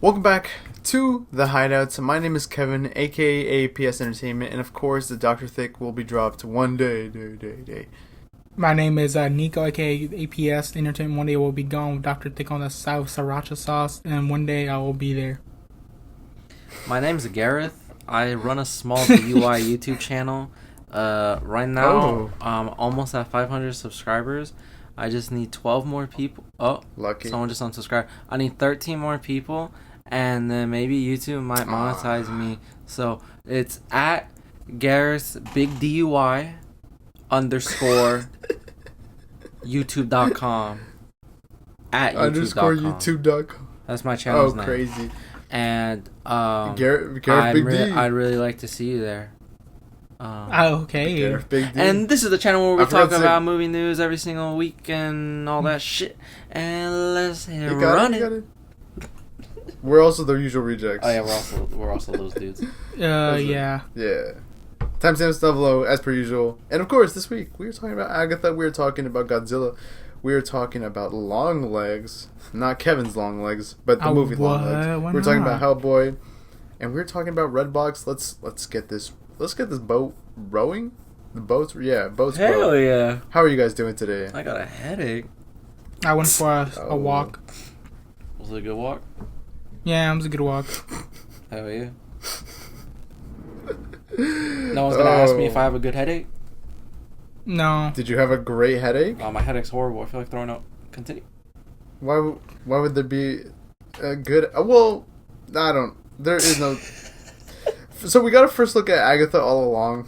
Welcome back to The Hideouts. My name is Kevin, aka APS Entertainment, and of course, the Dr. Thick will be dropped one day. My name is Nico, aka APS Entertainment. One day we'll be gone with Dr. Thick on the South Sriracha sauce, and one day I will be there. My name's Gareth. I run a small DUI YouTube channel. Right now, I'm almost at 500 subscribers. I just need 12 more people. Oh, lucky. Someone just unsubscribed. I need 13 more people, and then maybe YouTube might monetize me. So it's at Gareth's Big DUI _ YouTube.com. At YouTube.com. That's my channel's name. Oh, crazy. And Gareth Big D. I'd really like to see you there. Okay. Gareth Big D. And this is the channel where we talk about movie news every single week and all that shit. And let's run it. We're also the usual rejects. Oh yeah, we're also those dudes. Yeah. Timestamp stuff below as per usual. And of course, this week we are talking about Agatha. We are talking about Godzilla. We are talking about Long Legs, not Kevin's Long Legs, but the movie Long Legs. We're talking about Hellboy, and we're talking about Redbox. Let's get this boat rowing. The boats, boats. Hell yeah! How are you guys doing today? I got a headache. I went for a walk. Was it a good walk? Yeah, it was a good walk. Hell yeah! No one's gonna ask me if I have a good headache. No. Did you have a great headache? Oh, my headache's horrible. I feel like throwing up. Continue. Why would there be a good? Well, I don't. There is no. So we gotta first look at Agatha all along.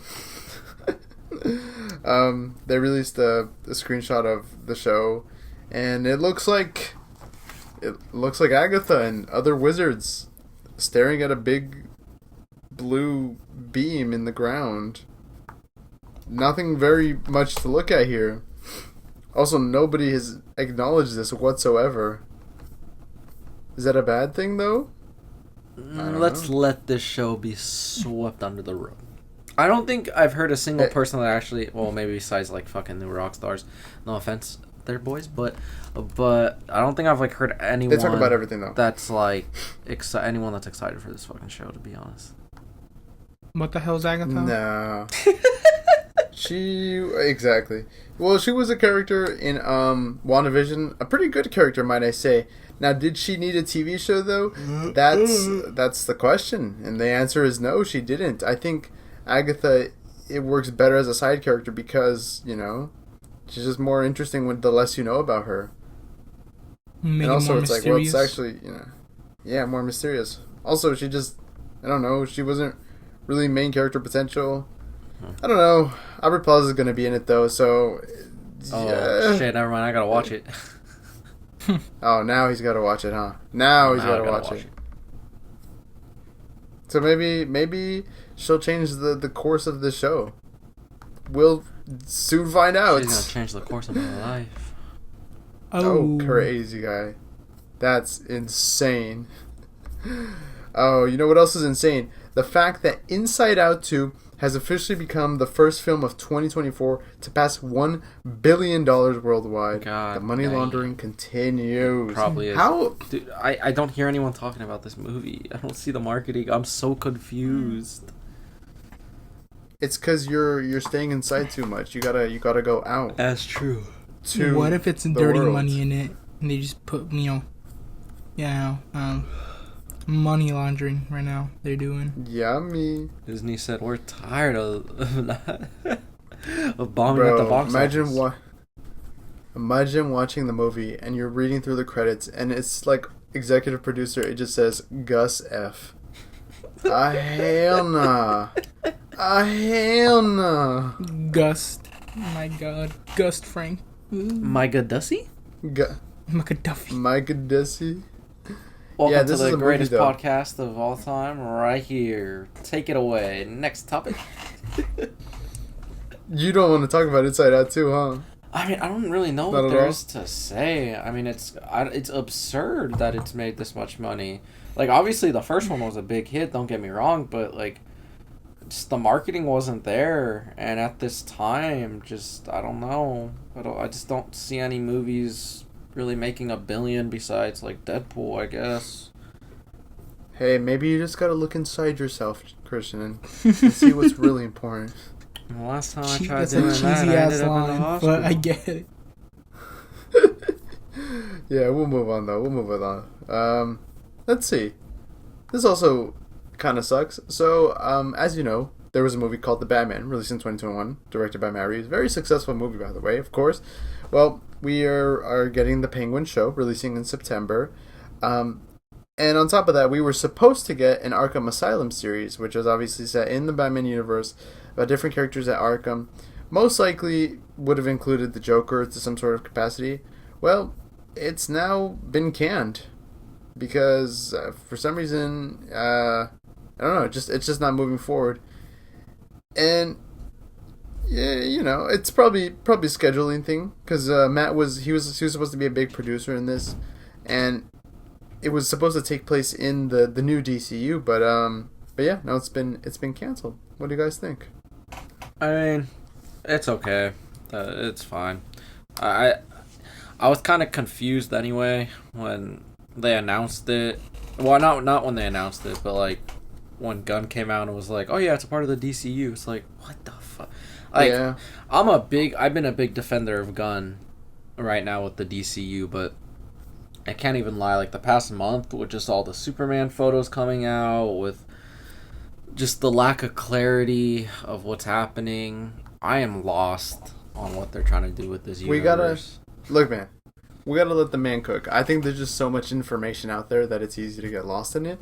They released a screenshot of the show, and it looks like Agatha and other wizards staring at a big blue beam in the ground. Nothing very much to look at here. Also, nobody has acknowledged this whatsoever. Is that a bad thing, though? Let's let this show be swept under the rug. I don't think I've heard a single person that actually, well, maybe besides like fucking new rock stars. No offense, they're boys, but I don't think I've like heard anyone. They talk about everything though. That's like anyone that's excited for this fucking show. To be honest. What the hell's Agatha? No. Exactly. Well, she was a character in WandaVision, a pretty good character, might I say. Now, did she need a TV show though? That's the question, and the answer is no, she didn't. I think Agatha, it works better as a side character because she's just more interesting with the less you know about her. Maybe and also, more it's mysterious. like, well, it's actually more mysterious. Also, she just, I don't know, she wasn't really main character potential. I don't know. Aubrey Plaza is going to be in it though, so. Oh shit! Never mind. I gotta watch it. Oh, now he's got to watch it, huh? Now he's got to watch it. So maybe she'll change the course of the show. We'll soon find out. She's gonna change the course of my life. Oh, crazy guy. That's insane. Oh, you know what else is insane? The fact that Inside Out 2 has officially become the first film of 2024 to pass $1 billion worldwide. God, the money laundering continues. Probably is. How? Dude, I don't hear anyone talking about this movie. I don't see the marketing. I'm so confused. It's because you're staying inside too much. You gotta go out. That's true. What if it's dirty money in it and they just put money laundering right now they're doing. Yummy. Disney said we're tired of bombing at the box office. Imagine watching the movie and you're reading through the credits and it's like executive producer. It just says Gus F. Hell nah. Hell nah. Gust. My God. Gust Frank. Micah Dussy? Micah Duffy. Micah Dussy. Welcome to the greatest podcast of all time, right here. Take it away. Next topic. You don't want to talk about Inside Out 2, huh? I mean, I don't really know what there is to say. I mean, it's absurd that it's made this much money. Like, obviously, the first one was a big hit, don't get me wrong, but, like, just the marketing wasn't there. And at this time, I don't know. I just don't see any movies really making $1 billion besides like Deadpool, I guess. Hey, maybe you just gotta look inside yourself, Christian, and see what's really important. The last time I tried That's doing a that, cheesy I ass ended up in the line, hospital. but I get it. Yeah, we'll move on though. We'll move it on. Let's see. This also kind of sucks. So, as you know, there was a movie called The Batman, released in 2021, directed by Matt Reeves. Very successful movie, by the way, of course. Well, we are getting the Penguin show, releasing in September. And on top of that, we were supposed to get an Arkham Asylum series, which is obviously set in the Batman universe, about different characters at Arkham. Most likely would have included the Joker to some sort of capacity. Well, it's now been canned because for some reason, I don't know, it's just not moving forward. And yeah, you know, it's probably a scheduling thing because Matt was supposed to be a big producer in this, and it was supposed to take place in the new DCU, but yeah, no, it's been canceled. What do you guys think? I mean, it's okay. It's fine. I was kind of confused anyway when they announced it. Well, not when they announced it, but like when Gunn came out and was like, "Oh yeah, it's a part of the DCU." It's like, what the fuck? Like, Yeah. I've been a big defender of Gunn right now with the DCU, but I can't even lie. Like the past month, with just all the Superman photos coming out, with just the lack of clarity of what's happening, I am lost on what they're trying to do with this universe. Look, man. We gotta let the man cook. I think there's just so much information out there that it's easy to get lost in it.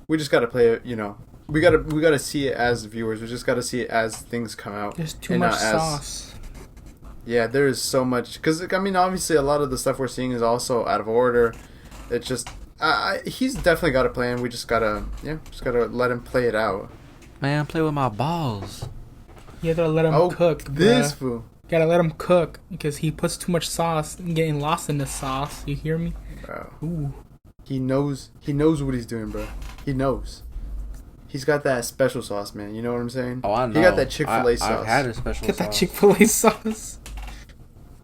We just gotta play it. You know, we gotta see it as viewers. We just gotta see it as things come out. There's too much sauce. Yeah, there is so much. Because, I mean, obviously, a lot of the stuff we're seeing is also out of order. It's just... he's definitely got a plan. We just gotta let him play it out. Man, play with my balls. You gotta let him cook, this bruh. fool. Gotta let him cook, because he puts too much sauce and getting lost in the sauce. You hear me? Bro. Ooh. He knows what he's doing, bro. He knows. He's got that special sauce, man. You know what I'm saying? Oh, I know. He got that Chick-fil-A sauce. I've had a special Get sauce. that Chick-fil-A sauce.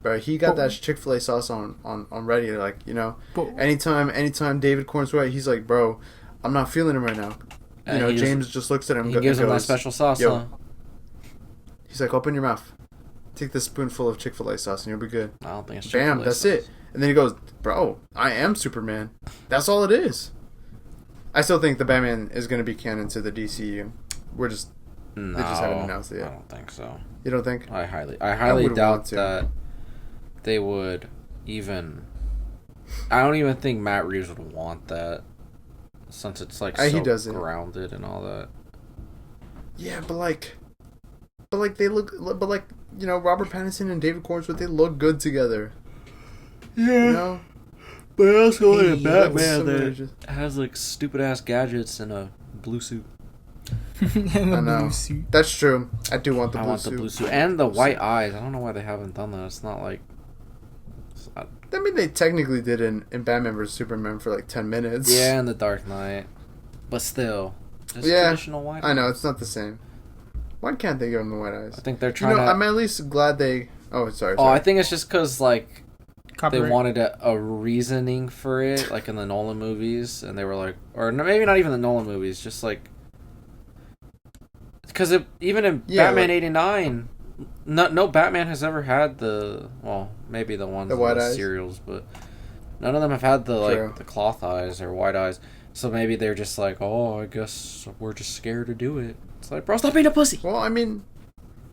Bro, he got that Chick-fil-A sauce on ready. Like, you know, But- anytime David Corn's right, he's like, bro, I'm not feeling him right now. You know, James just looks at him. He gives him that special sauce, Yo. huh? He's like, open your mouth. Take this spoonful of Chick-fil-A sauce and you'll be good. I don't think it's Bam, Chick-fil-A that's sauce. it. And then he goes, bro, I am Superman. That's all it is. I still think the Batman is going to be canon to the DCU. They just haven't announced it yet. I don't think so. You don't think? I highly would doubt want to. that they would even... I don't even think Matt Reeves would want that, since it's like He so doesn't. grounded and all that. Yeah, but they look, you know, Robert Pattinson and David Cornsworth, they look good together. Yeah. You know? But also Hey, a Batman that's that has like stupid ass gadgets and a blue suit. And the I know. blue suit. That's true. I do want the I blue want suit. the blue suit and the white eyes. I don't know why they haven't done that. It's not like. I mean, they technically did in Batman vs Superman for like 10 minutes. Yeah, in the Dark Knight, but still, just Yeah, traditional white. I know, eyes. it's not the same. Why can't they give him the white eyes? I think they're You trying know, to. I'm at least glad they... Oh, sorry. Oh, I think it's just because like Copyright. they wanted a reasoning for it, like in the Nolan movies, and they were like, or maybe not even the Nolan movies, just like because even in Batman '89, no Batman has ever had maybe the ones The in white the eyes? serials, but none of them have had the True. like the cloth eyes or white eyes. So maybe they're just like, oh, I guess we're just scared to do it. It's like, bro, stop being a pussy. Well, I mean,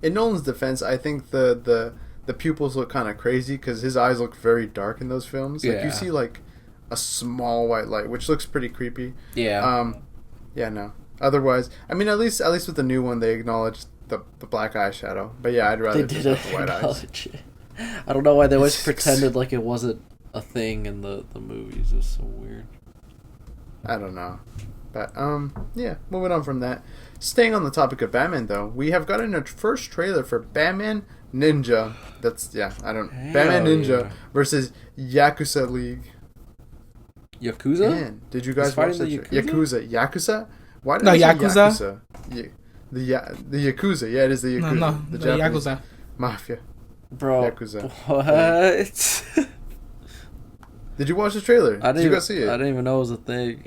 in Nolan's defense, I think the pupils look kind of crazy because his eyes look very dark in those films. Like, Yeah. you see, like, a small white light, which looks pretty creepy. Yeah. Yeah, no. Otherwise, I mean, at least with the new one, they acknowledged the black eyeshadow. But yeah, I'd rather They just did have the white eyes. acknowledge it. I don't know why they always pretended like it wasn't a thing in the movies. It was so weird. I don't know. But, yeah, moving on from that. Staying on the topic of Batman, though, we have gotten a first trailer for Batman Ninja. Batman Ninja versus Yakuza League. Yakuza? Man, did you guys He's watch fighting that? the Yakuza? Yakuza? Why did No, I say Yakuza? Yakuza? The Yakuza. Yeah, it is the Yakuza. No, the the Japanese Yakuza. Mafia. Bro, Yakuza. what? Did you watch the trailer? Did you go see I it? didn't even know it was a thing.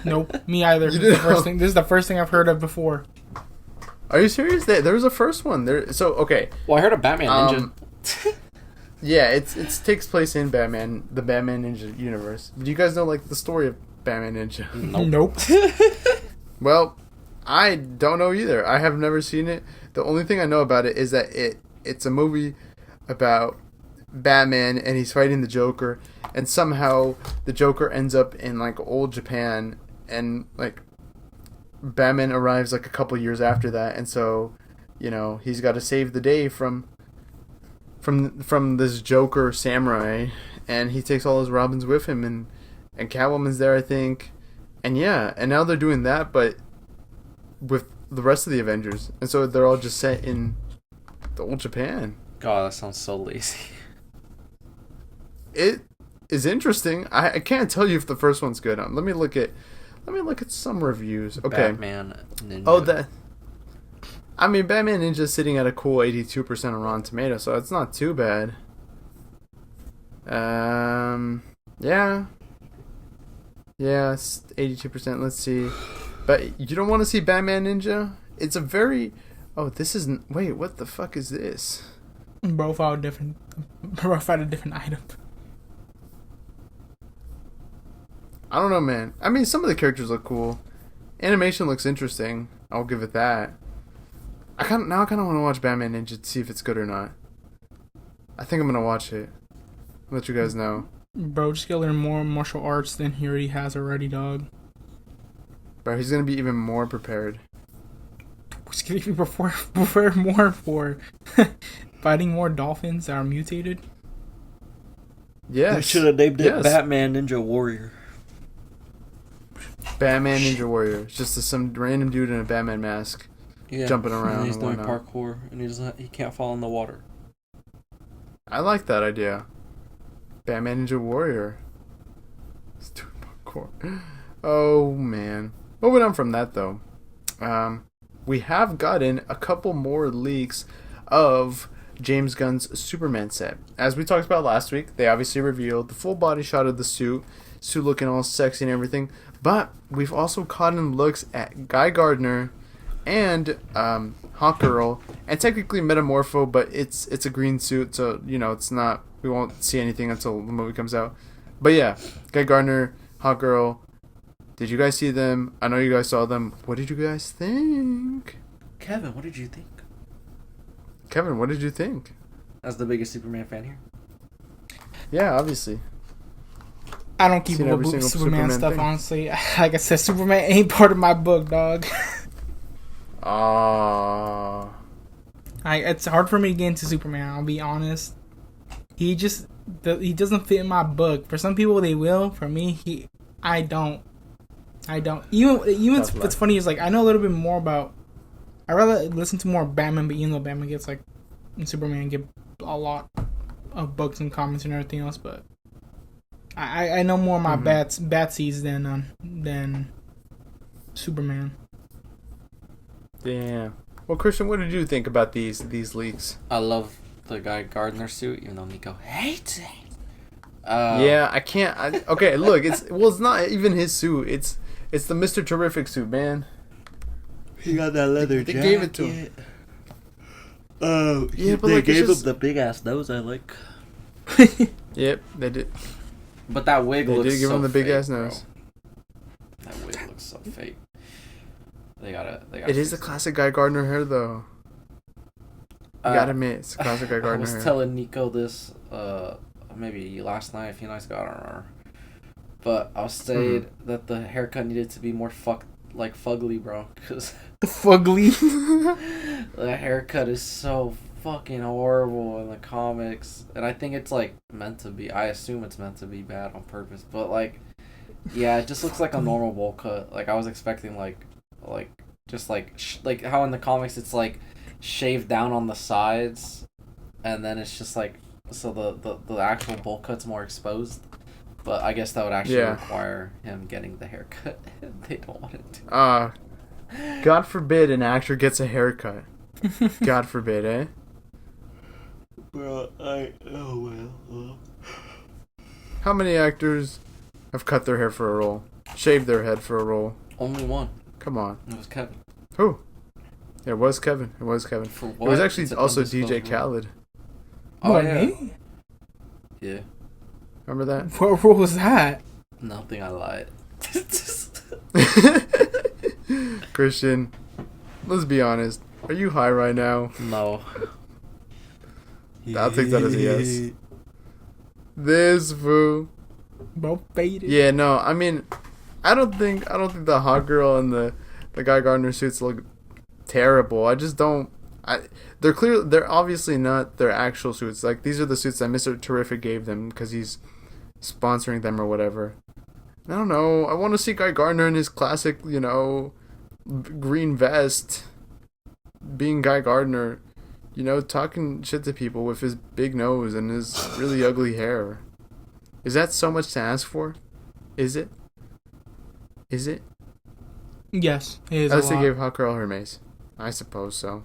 Nope, me either. You This is, the didn't first know? thing, this is the first thing I've heard of before. Are you serious? There was a first one. Okay. Well, I heard of Batman Ninja. Yeah, it takes place in the Batman Ninja universe. Do you guys know like the story of Batman Ninja? Nope. Well, I don't know either. I have never seen it. The only thing I know about it is that it's a movie about Batman and he's fighting the Joker, and somehow the Joker ends up in like old Japan, and like Batman arrives like a couple years after that, and so he's got to save the day from this Joker samurai, and he takes all his Robins with him, and Catwoman's there, I think, and yeah, and now they're doing that, but with the rest of the Avengers, and so they're all just set in the old Japan. God, that sounds so lazy. It is interesting. I can't tell you if the first one's good. Let me look at some reviews. Okay. Batman Ninja. Oh, Batman Ninja's sitting at a cool 82% on Rotten Tomatoes, so it's not too bad. Yeah, it's 82%. Let's see. But you don't want to see Batman Ninja? It's a very... Oh, this isn't... Wait, what the fuck is this? Bro found a different item. I don't know, man. I mean, some of the characters look cool. Animation looks interesting. I'll give it that. I kind of want to watch Batman Ninja to see if it's good or not. I think I'm gonna watch it. I'll let you guys know. Bro, just gotta learn more martial arts than he already has already, dog. Bro, he's gonna be even more prepared. He's gonna be prepare more for fighting more dolphins that are mutated. Yes. They should have named it Batman Ninja Warrior. Batman Ninja Warrior. It's just some random dude in a Batman mask jumping around. And he's doing whatnot. parkour, and he can't fall in the water. I like that idea. Batman Ninja Warrior. He's doing parkour. Oh man. Moving on from that though. We have gotten a couple more leaks of James Gunn's Superman set. As we talked about last week, they obviously revealed the full body shot of the suit looking all sexy and everything. But we've also caught in looks at Guy Gardner and Hawkgirl, and technically Metamorpho, but it's a green suit, so it's not. We won't see anything until the movie comes out. But yeah, Guy Gardner, Hawkgirl. Did you guys see them? I know you guys saw them. What did you guys think? Kevin, what did you think? Kevin, what did you think? As the biggest Superman fan here. Yeah, obviously. I don't keep Seen up every with single Superman stuff, thing. honestly. Like I said, Superman ain't part of my book, dog. It's hard for me to get into Superman, I'll be honest. He doesn't fit in my book. For some people, they will. For me, I don't. Even what's funny is, like, I know a little bit more about... I'd rather listen to more Batman, but even though Batman gets, like... And Superman get a lot of books and comics and everything else, but... I know more of my Batsies than Superman. Damn. Well, Christian, what did you think about these leaks? I love the Guy Gardner suit, even though Nico hates it. Yeah, I can't. Okay, look, it's not even his suit. It's the Mr. Terrific suit, man. He got that leather They jacket. gave it to him. Yeah, but they gave him the big ass nose I like. Yep, they did. But that wig looks so fake. They did give him the big ass bro. nose. That wig looks so fake. They gotta It is the classic Guy Gardner hair, though. You gotta admit, it's classic Guy Gardner hair. I was telling Nico this, maybe last night, a few nights ago, I don't remember. But I was saying that the haircut needed to be more fugly, bro. Cause fugly? The haircut is so fucking horrible in the comics. And I think it's, meant to be. I assume it's meant to be bad on purpose. But, yeah, it just looks like a normal bowl cut. I was expecting, just how in the comics it's, shaved down on the sides. And then it's just, so the actual bowl cut's more exposed. But I guess that would actually require him getting the haircut. They don't want it to. God forbid an actor gets a haircut. God forbid, eh? Bro, well. How many actors have cut their hair for a role? shaved their head for a role. Only one. Come on. It was Kevin. Who? Yeah, it was Kevin. It was Kevin. For It what? was actually It's an also undisclosed DJ role. Khaled. Oh, What, yeah. me? Yeah. Remember that? What was that? Nothing, I lied. Christian, let's be honest. Are you high right now? No. I'll take that as a yes. This fool. Both faded. Yeah, no. I mean, I don't think the hot girl and the Guy Gardner suits look terrible. I just don't. They're obviously not their actual suits. Like, these are the suits that Mr. Terrific gave them because he's sponsoring them or whatever. I don't know. I want to see Guy Gardner in his classic, green vest, being Guy Gardner, talking shit to people with his big nose and his really ugly hair. Is that so much to ask for? Is it? Yes, it is. At least they gave Hot Girl her mace. I suppose so.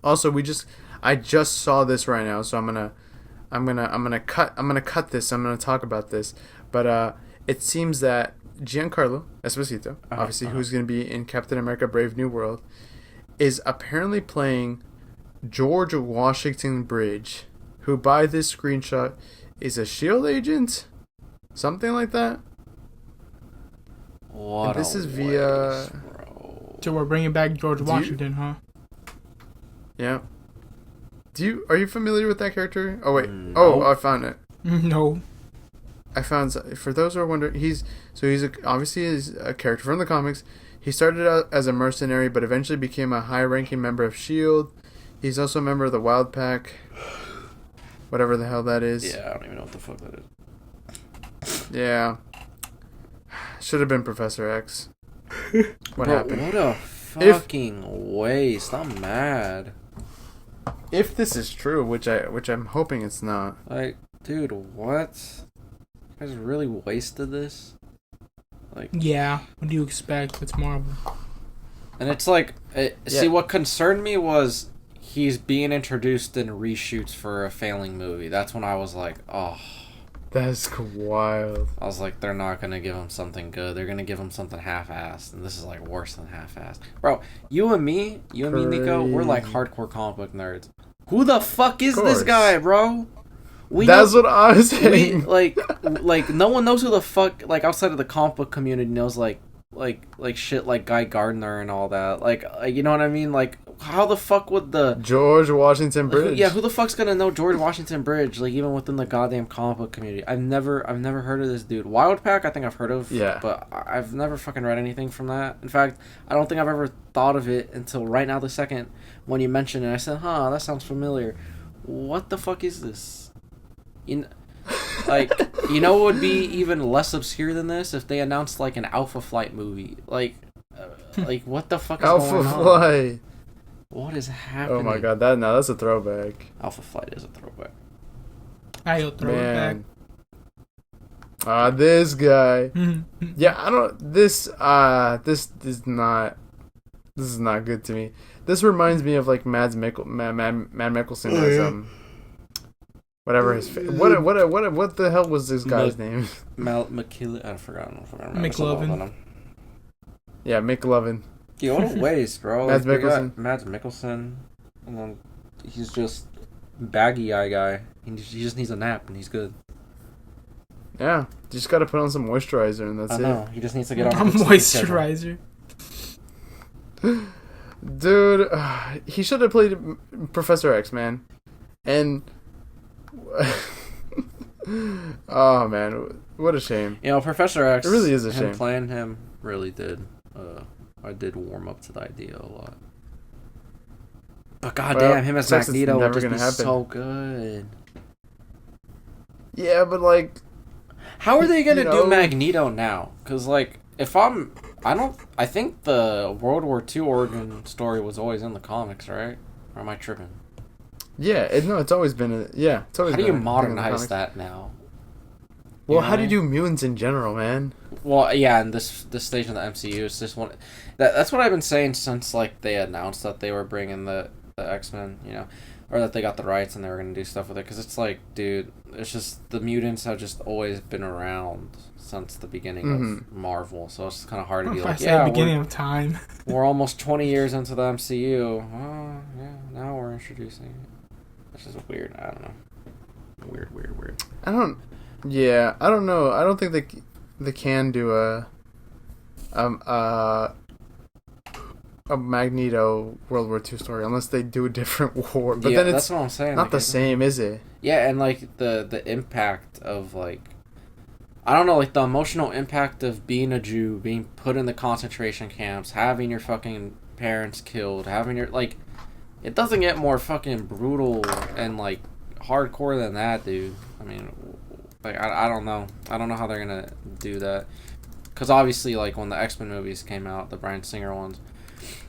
Also, I just saw this right now, so I'm gonna cut this. I'm gonna talk about this, but it seems that Giancarlo Esposito, obviously who's gonna be in Captain America: Brave New World, is apparently playing George Washington Bridge, who by this screenshot is a S.H.I.E.L.D. agent, something like that. What? And this is via. Bro. So we're bringing back George Washington, huh? Yeah. Are you familiar with that character? Oh wait. No. Oh, I found it. No. I found, for those who are wondering, he's obviously a character from the comics. He started out as a mercenary, but eventually became a high-ranking member of S.H.I.E.L.D. He's also a member of the Wild Pack, whatever the hell that is. Yeah, I don't even know what the fuck that is. Yeah. Should have been Professor X. What Bro, happened? What a fucking waste. I'm mad. If this is true, which I'm hoping it's not. Like, dude, what? You guys really wasted this? Like, Yeah. What do you expect? It's Marvel. and it's like, see, what concerned me was he's being introduced in reshoots for a failing movie. That's when I was like, oh. That's wild. I was like, they're not gonna give him something good. They're gonna give him something half-assed, and this is like worse than half-assed. Bro, you and me, Nico, we're like hardcore comic book nerds. Who the fuck is this guy, bro? That's what I was saying. Like no one knows who the fuck, like, outside of the comic book community knows like shit like Guy Gardner and all that. Like you know what I mean? Like, how the fuck would the George Washington Bridge? who the fuck's gonna know George Washington Bridge? Like, even within the goddamn comic book community, I've never heard of this dude. Wild Pack, I think I've heard of. Yeah. But I've never fucking read anything from that. In fact, I don't think I've ever thought of it until right now, the second when you mentioned it. I said, "Huh, that sounds familiar." What the fuck is this? What would be even less obscure than this if they announced like an Alpha Flight movie? Like what the fuck is Alpha going on? Flight. What is happening? Oh my god, that's a throwback. Alpha Flight is a throwback. I'll throw it back. This guy. Yeah, I don't. This is not good to me. This reminds me of like Mad Mikkelsen as whatever his what the hell was this guy's name? I forgot. McLovin. Yeah, McLovin. Yeah, what a waste, bro. Mads Mikkelsen. Mads Mikkelsen, and then he's just baggy eye guy. He just needs a nap and he's good. Yeah, you just gotta put on some moisturizer and that's I it. know. He just needs to get on A moisturizer. Dude, he should have played Professor X, man. And oh man, what a shame. You know, Professor X. It really is a him shame. Playing him really did. I did warm up to the idea a lot. But goddamn, him as Magneto would just be so good. Yeah, but like, how are they gonna do Magneto now? Because like, I think the World War II origin story was always in the comics, right? Or am I tripping? Yeah, it's always been it's always. How do you modernize that now? Well, how do you do mutants in general, man? Well, yeah, in this stage of the MCU, it's just one. That's what I've been saying since like they announced that they were bringing the X-Men, or that they got the rights and they were gonna do stuff with it. Because it's like, dude, it's just the mutants have just always been around since the beginning of Marvel, so it's kind of hard to be like, yeah, beginning of time. We're almost 20 years into the MCU. Oh, yeah, now we're introducing it. Which is weird. I don't know. Weird. I don't know. I don't think they can do a Magneto World War II story unless they do a different war. But then that's what I'm saying. Not the same, is it? Yeah, and like the impact of like, I don't know, like the emotional impact of being a Jew, being put in the concentration camps, having your fucking parents killed, having your like, it doesn't get more fucking brutal and like hardcore than that, dude. I mean, like I don't know. I don't know how they're gonna do that. Because obviously, like when the X-Men movies came out, the Bryan Singer ones,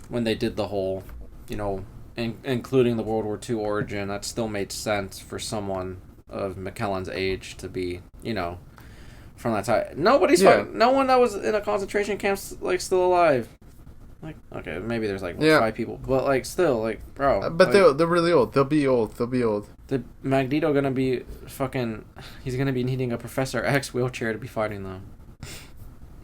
when they did the whole, you know, including the World War II origin, that still made sense for someone of McKellen's age to be, you know, from that time. No one that was in a concentration camp like still alive. Like, okay, maybe there's like 5 people, but like still, like, bro. But like, they're really old. They'll be old. The Magneto gonna be fucking. He's gonna be needing a Professor X wheelchair to be fighting them.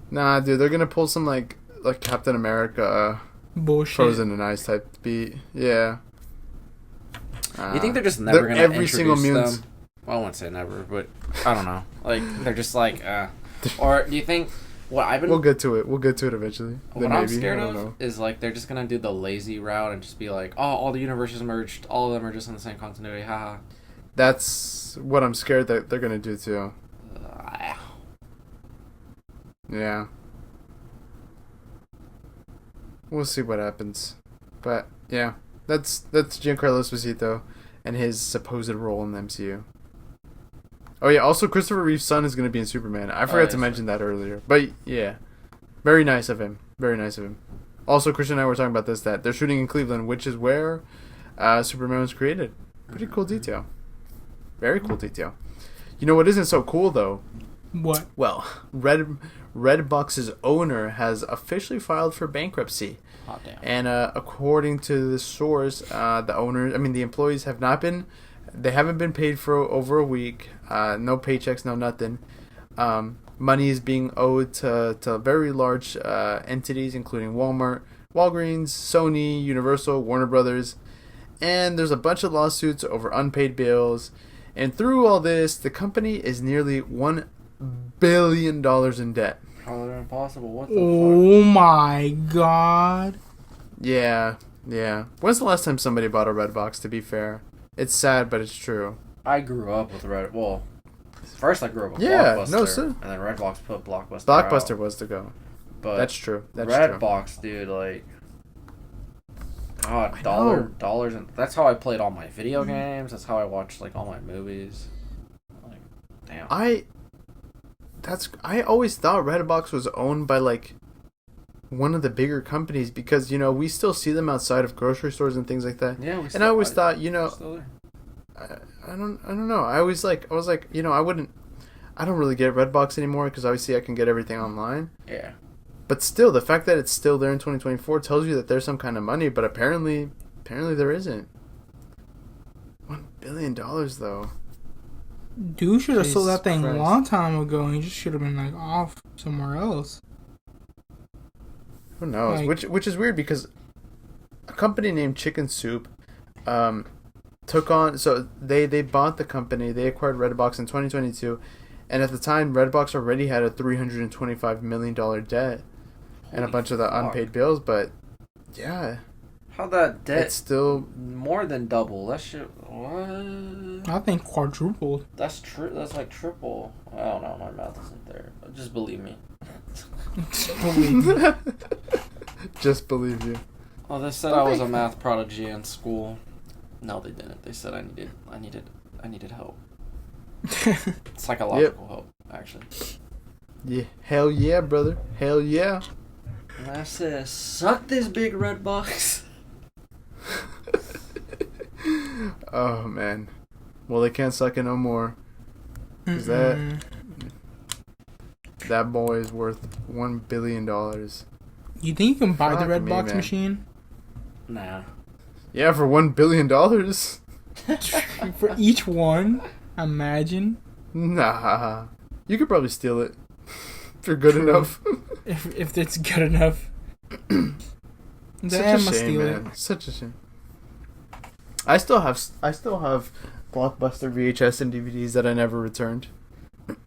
Nah, dude, they're gonna pull some like Captain America. Bullshit. Frozen in Ice type beat. Yeah. You think they're just never going to introduce single them? Well, I wouldn't say never, but I don't know. Like, they're just like, Or do you think... We'll get to it. We'll get to it eventually. What I'm scared of is, like, they're just going to do the lazy route and just be like, oh, all the universes merged. All of them are just in the same continuity. Haha. That's what I'm scared that they're going to do, too. Yeah. We'll see what happens. But, yeah. That's Giancarlo Esposito and his supposed role in the MCU. Oh, yeah. Also, Christopher Reeve's son is going to be in Superman. I forgot to mention that earlier. But, yeah. Very nice of him. Also, Christian and I were talking about this, that they're shooting in Cleveland, which is where Superman was created. Pretty cool detail. Very cool detail. You know what isn't so cool, though? What? Well, Redbox's owner has officially filed for bankruptcy. Oh, damn. And according to the source, the employees they haven't been paid for over a week. No paychecks, no nothing. Money is being owed to very large entities, including Walmart, Walgreens, Sony, Universal, Warner Brothers. And there's a bunch of lawsuits over unpaid bills. And through all this, the company is nearly $1 billion in debt. How is that impossible? What the fuck? My God. Yeah. When's the last time somebody bought a Redbox, to be fair? It's sad, but it's true. I grew up with first I grew up with Blockbuster. No, sir. And then Redbox put Blockbuster Blockbuster out. was to go. But that's true. Redbox, dude, like... God, dollars, and that's how I played all my video games. That's how I watched like all my movies. Like, damn. I always thought Redbox was owned by like one of the bigger companies because we still see them outside of grocery stores and things like that. Yeah, I always thought I don't know. I was like I don't really get Redbox anymore because obviously I can get everything online. Yeah. But still, the fact that it's still there in 2024 tells you that there's some kind of money, but apparently there isn't. $1 billion, though. Dude should have sold that thing a long time ago, and he just should have been, like, off somewhere else. Who knows? Like, which is weird, because a company named Chicken Soup took on... So, they bought the company, they acquired Redbox in 2022, and at the time, Redbox already had a $325 million debt. And a bunch of the unpaid bills, but yeah. How that debt? It's still more than double. That shit. What? I think quadrupled. That's true. That's like triple. I don't know. My math isn't there. Just believe me. Just believe you. Oh, they said I was a math prodigy in school. No, they didn't. They said I needed help. Psychological help, actually. Yeah. Hell yeah, brother. Hell yeah. And I said, suck this big red box. Oh, man. Well, they can't suck it no more. Because that boy is worth $1 billion. You think you can buy the Redbox machine? Nah. Yeah, for $1 billion. For each one, imagine. Nah, you could probably steal it if you're good enough. if it's good enough. Such a shame, man. Such a shame. I still have Blockbuster VHS and DVDs that I never returned.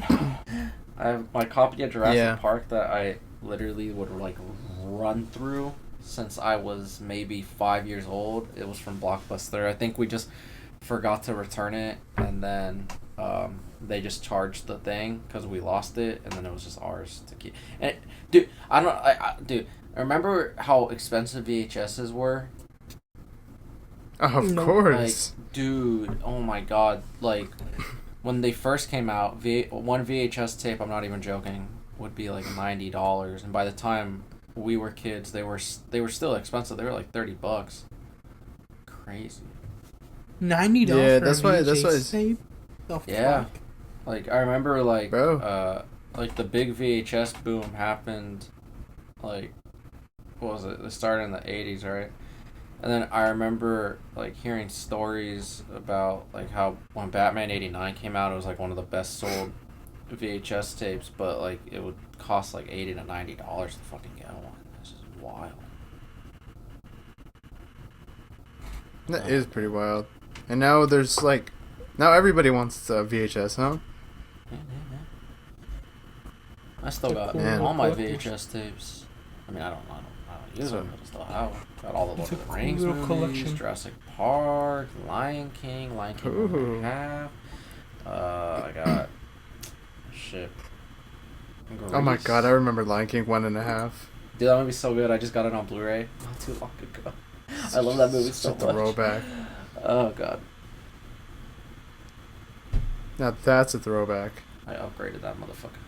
I have my copy of Jurassic Park that I literally would like run through since I was maybe 5 years old. It was from Blockbuster. I think we just forgot to return it, and then they just charged the thing because we lost it, and then it was just ours to keep. And dude, dude, remember how expensive VHSs were? Of course. Like, dude, oh my god. Like, when they first came out, one VHS tape, I'm not even joking, would be like $90. And by the time we were kids, they were still expensive. They were like $30. Crazy. $90 yeah, for that's a why VHS tape? Yeah. Like, I remember, like, Bro. Like, the big VHS boom happened, like, what was it? It started in the 80s, right? And then I remember, like, hearing stories about, like, how when Batman 89 came out, it was, like, one of the best sold VHS tapes, but, like, it would cost, like, $80 to $90 to fucking get one. This is wild. That is pretty wild. And now there's, like, now everybody wants VHS, huh? Yeah. I still got all my VHS tapes. I mean, I don't use them, but I still have them. Got all the Lord of the Rings movies, collection. Jurassic Park, Lion King 1.5. I got shit. Grease. Oh my god, I remember Lion King 1.5. Dude, that movie's so good. I just got it on Blu-ray not too long ago. I love that movie so much. Throwback. Oh god. Now that's a throwback. I upgraded that motherfucker.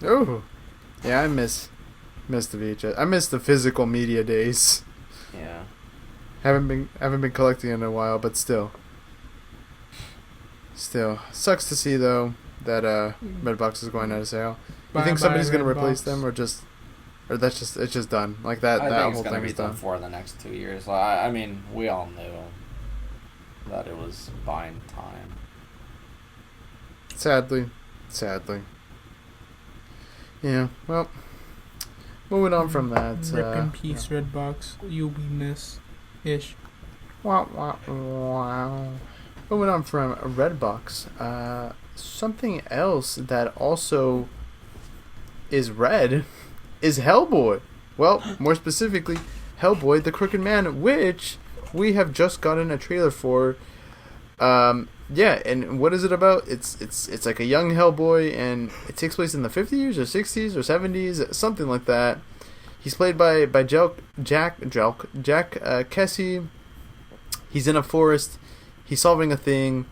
Oh, yeah, I miss the VHS. I miss the physical media days. Yeah. Haven't been collecting in a while, but still sucks to see though that Redbox is going out of sale. You think somebody's gonna replace them, or it's just done? Like that whole thing is done for the next 2 years. I mean, we all knew that it was buying time. Sadly. Yeah, well, moving on from that. Rip in peace, Redbox. You'll be missed-ish. Wow. Moving on from Redbox. Something else that also is red is Hellboy. Well, more specifically, Hellboy the Crooked Man, which we have just gotten a trailer for. Yeah, and what is it about? It's like a young Hellboy, and it takes place in the 50s or 60s or 70s, something like that. He's played by Jack Kesey. He's in a forest. He's solving a thing.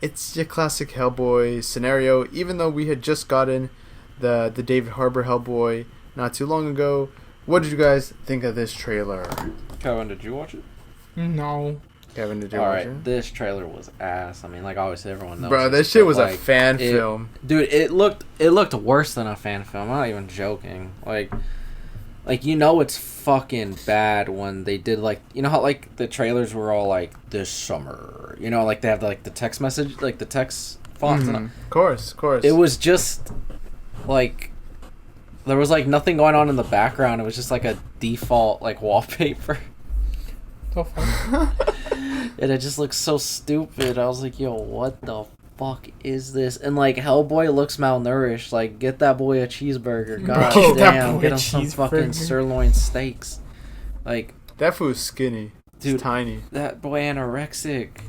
It's your classic Hellboy scenario. Even though we had just gotten the David Harbour Hellboy not too long ago, what did you guys think of this trailer? Kevin, did you watch it? No. Kevin, did you watch it? This trailer was ass. I mean, like, obviously everyone knows. Bro, this shit was like, a fan film. Dude, it looked worse than a fan film. I'm not even joking. Like, you know it's fucking bad when they did, like, you know how, like, the trailers were all, like, this summer. You know, like, they have, like, the text message, like, the text fonts. Mm-hmm. Of course. It was just, like, there was, like, nothing going on in the background. It was just, like, a default, like, wallpaper. So fun. And it just looks so stupid. I was like, yo, what the fuck is this? And, like, Hellboy looks malnourished. Like, get that boy a cheeseburger. God damn. Get him some fucking sirloin steaks. Like, that fool's skinny. Dude, it's tiny. That boy anorexic.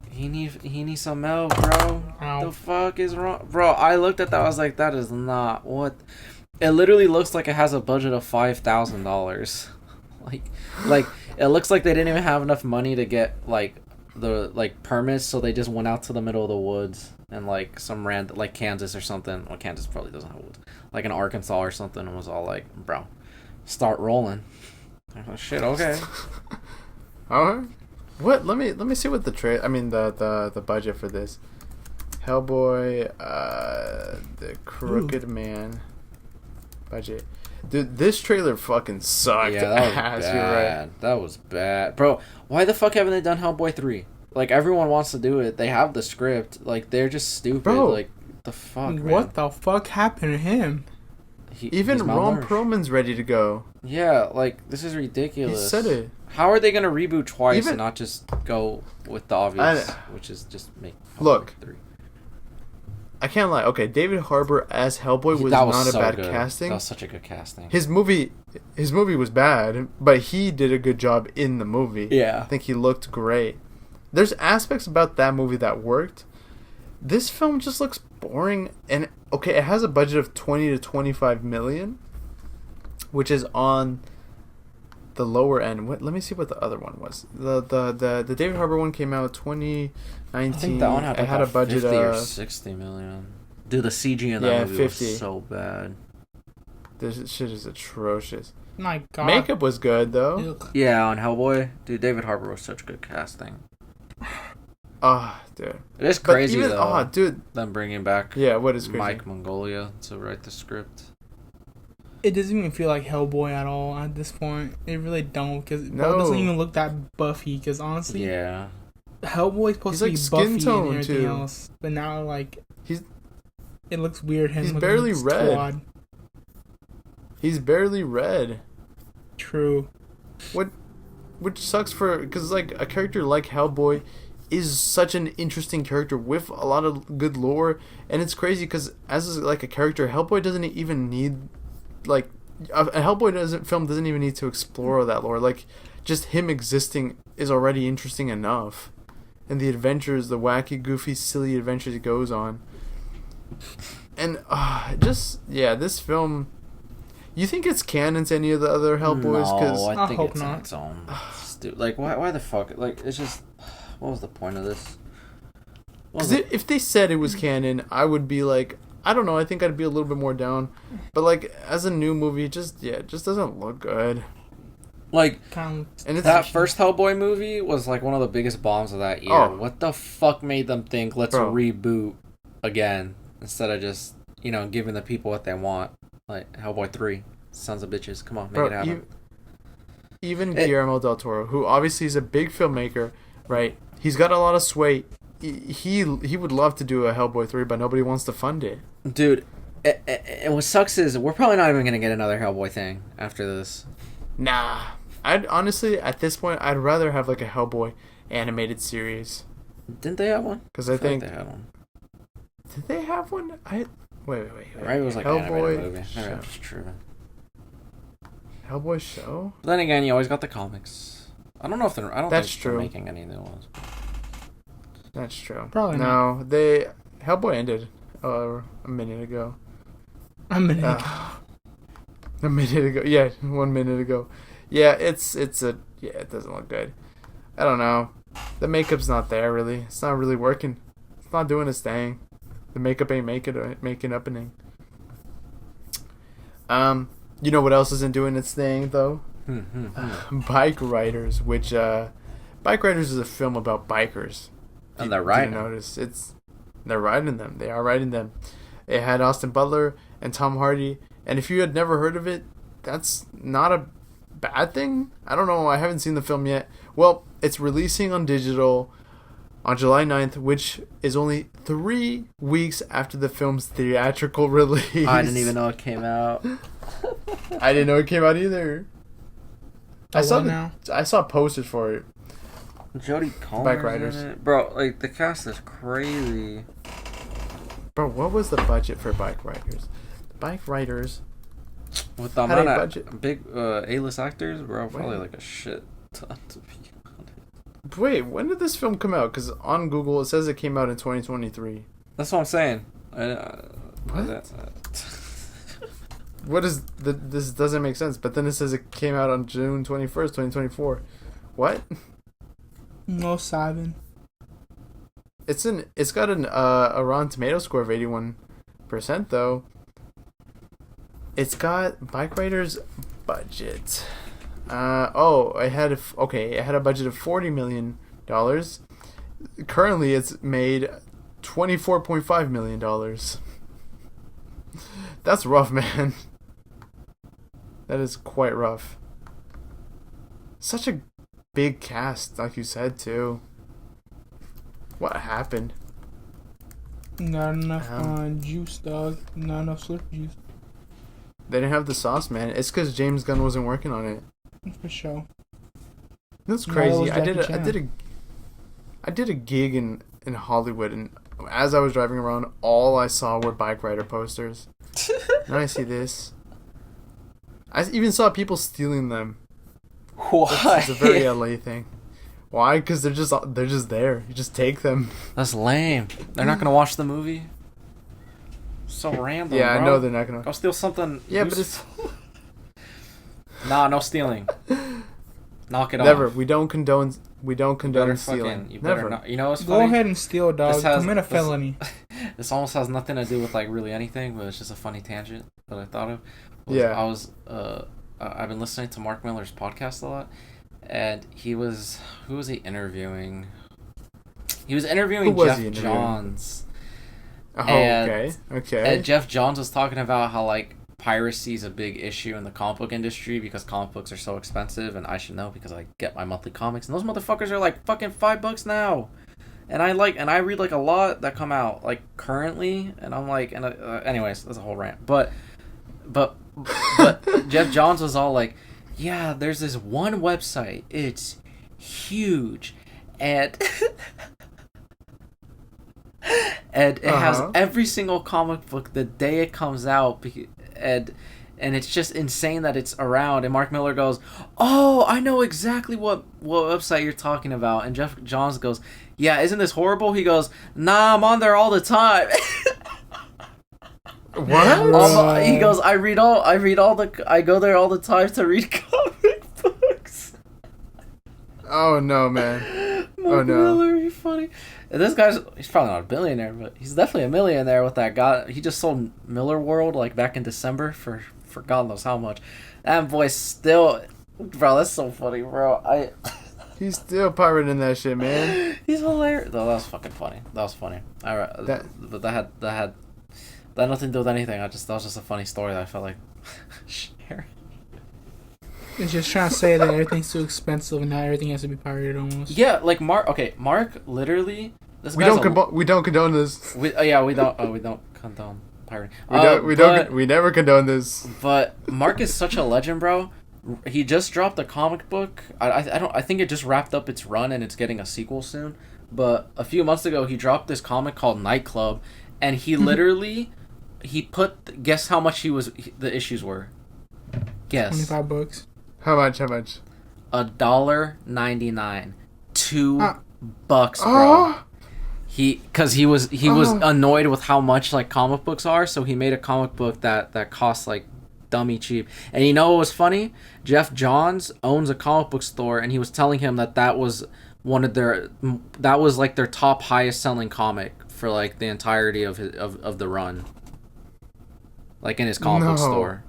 He needs some milk, bro. Ow. The fuck is wrong? Bro, I looked at that. I was like, that is not what. It literally looks like it has a budget of $5,000. Like it looks like they didn't even have enough money to get like the permits, so they just went out to the middle of the woods and like some random like Kansas or something. Well, Kansas probably doesn't have woods. Like in Arkansas or something, and was all like, bro, start rolling. Oh, shit, okay. Alright. What? Let me see what the budget for this. Hellboy, the Crooked Man budget. Dude, this trailer fucking sucked. Yeah, that was bad. You're right. That was bad. Bro, why the fuck haven't they done Hellboy 3? Like, everyone wants to do it. They have the script. Like, they're just stupid. Bro, like, the fuck, man? What the fuck happened to him? Even Ron Perlman's ready to go. Yeah, like, this is ridiculous. He said it. How are they going to reboot twice and not just go with the obvious, which is just make Look, 3? I can't lie. Okay, David Harbour as Hellboy was not so a bad good. casting. That was such a good casting. His movie was bad, but he did a good job in the movie. Yeah. I think he looked great. There's aspects about that movie that worked. This film just looks boring, and okay, it has a budget of 20 to 25 million, which is on the lower end. Let me see what the other one was. The David Harbour one came out 2019. I think that one had, a budget 50 or 60 million. Dude, the CG in that movie 50. Was so bad. This shit is atrocious. My God. Makeup was good though. Ugh. Yeah, on Hellboy, dude, David Harbour was such good casting. Oh, dude. It is crazy though. Oh, dude. Them bringing back. Yeah, what is crazy? Mike Mongolia to write the script. It doesn't even feel like Hellboy at all at this point. It really don't, because it doesn't even look that buffy. Because honestly, yeah, Hellboy's supposed to be buffy and everything else, but now like it looks weird. He's barely red. Squad. He's barely red. True. Which sucks because like a character like Hellboy is such an interesting character with a lot of good lore, and it's crazy because as like a character, Hellboy doesn't even need like a Hellboy film doesn't even need to explore that lore. Like just him existing is already interesting enough, and the adventures, the wacky, goofy, silly adventures he goes on, and this film. You think it's canon to any of the other Hellboys? No, I think hope it's not. on its own. Like, why the fuck? Like, it's just... What was the point of this? Because if they said it was canon, I would be like... I don't know, I think I'd be a little bit more down. But, like, as a new movie, it just doesn't look good. Like, and that first Hellboy movie was, like, one of the biggest bombs of that year. Oh. What the fuck made them think, let's reboot again, instead of just, giving the people what they want? Like, Hellboy 3. Sons of bitches. Come on, make it happen. Even Guillermo del Toro, who obviously is a big filmmaker, right? He's got a lot of sway. He would love to do a Hellboy 3, but nobody wants to fund it. Dude, and what sucks is we're probably not even going to get another Hellboy thing after this. Nah. I'd honestly, at this point, I'd rather have like a Hellboy animated series. Didn't they have one? Because I think like they had one. Did they have one? Wait. Right, it was like Hellboy an animated movie. Maybe I'm just tripping. Hellboy show? But then again, you always got the comics. I don't know if they're... I don't That's think true. They're making any new ones. That's true. Probably not. Hellboy ended a minute ago. A minute ago. A minute ago. Yeah, 1 minute ago. Yeah, it doesn't look good. I don't know. The makeup's not there, really. It's not really working. It's not doing its thing. The makeup ain't making up anything. You know what else isn't doing its thing though? Bikeriders, which Bikeriders is a film about bikers. And they're riding. Notice they're riding them. They are riding them. It had Austin Butler and Tom Hardy, and if you had never heard of it, that's not a bad thing. I don't know. I haven't seen the film yet. Well, it's releasing on digital on July 9th, which is only 3 weeks after the film's theatrical release. I didn't even know it came out. I didn't know it came out either. I now. saw posters for it. Jodie Comer's Bikeriders. in it. Bro, like, the cast is crazy. Bro, what was the budget for Bikeriders? Bikeriders with the amount of big A-list actors, bro, probably like a shit ton to be honest. Wait, when did this film come out? Because on Google it says it came out in 2023. That's what I'm saying. What? What is this? Doesn't make sense. But then it says it came out on June 21st, 2024. What? No saben. It's got a Rotten Tomato score of 81% though. It's got Bikeriders budget. It had a budget of $40 million. Currently, it's made $24.5 million. That's rough, man. That is quite rough. Such a big cast, like you said, too. What happened? Not enough juice, dog. Not enough slurp juice. They didn't have the sauce, man. It's because James Gunn wasn't working on it. For sure. That's crazy. I did a gig in Hollywood, and as I was driving around, all I saw were bike rider posters. Now I see this. I even saw people stealing them. Why? It's a very LA thing. Why? Because they're just there. You just take them. That's lame. They're not gonna watch the movie. So random. Yeah, bro. I know they're not gonna. Go steal something. Yeah, but it's Nah, no stealing. Knock it never. off. We don't condone stealing. You never. Not, you know what's Go funny? ahead and steal, dog. Commit a felony. This almost has nothing to do with like really anything, but it's just a funny tangent that I thought of. I've been listening to Mark Miller's podcast a lot, and who was he interviewing? He was interviewing Jeff Johns. Oh, okay. And Jeff Johns was talking about how like piracy is a big issue in the comic book industry because comic books are so expensive, and I should know because I get my monthly comics, and those motherfuckers are like fucking $5 now. And I read like a lot that come out like currently, and I'm like, anyways, that's a whole rant. But Jeff Johns was all like, yeah, there's this one website, it's huge, and and it has every single comic book the day it comes out, and it's just insane that it's around. And Mark Miller goes, oh, I know exactly what website you're talking about. And Jeff Johns goes, yeah, isn't this horrible? He goes, nah, I'm on there all the time. What? He goes, I go there all the time to read comic books. Oh no, man. Mark Miller, you're funny. And this he's probably not a billionaire, but he's definitely a millionaire with that guy. He just sold Miller World like back in December for God knows how much. That boy still, bro, that's so funny, bro. He's still pirating that shit, man. He's hilarious. No, that was fucking funny. That was funny. But that had nothing to do with anything. That was just a funny story that I felt like sharing. It's just trying to say that everything's too expensive and now everything has to be pirated almost. Yeah, like Mark literally. We don't condone this. We don't condone pirating. We never condone this. But Mark is such a legend, bro. He just dropped a comic book. I think it just wrapped up its run and it's getting a sequel soon. But a few months ago, he dropped this comic called Nightclub, and he literally put. Guess how much the issues were. Guess. $25. How much? $1.99. $2, bro. Because he was annoyed with how much like comic books are, so he made a comic book that costs like dummy cheap. And you know what was funny? Jeff Johns owns a comic book store, and he was telling him that was like their top highest selling comic for like the entirety of the run, like in his comic book store.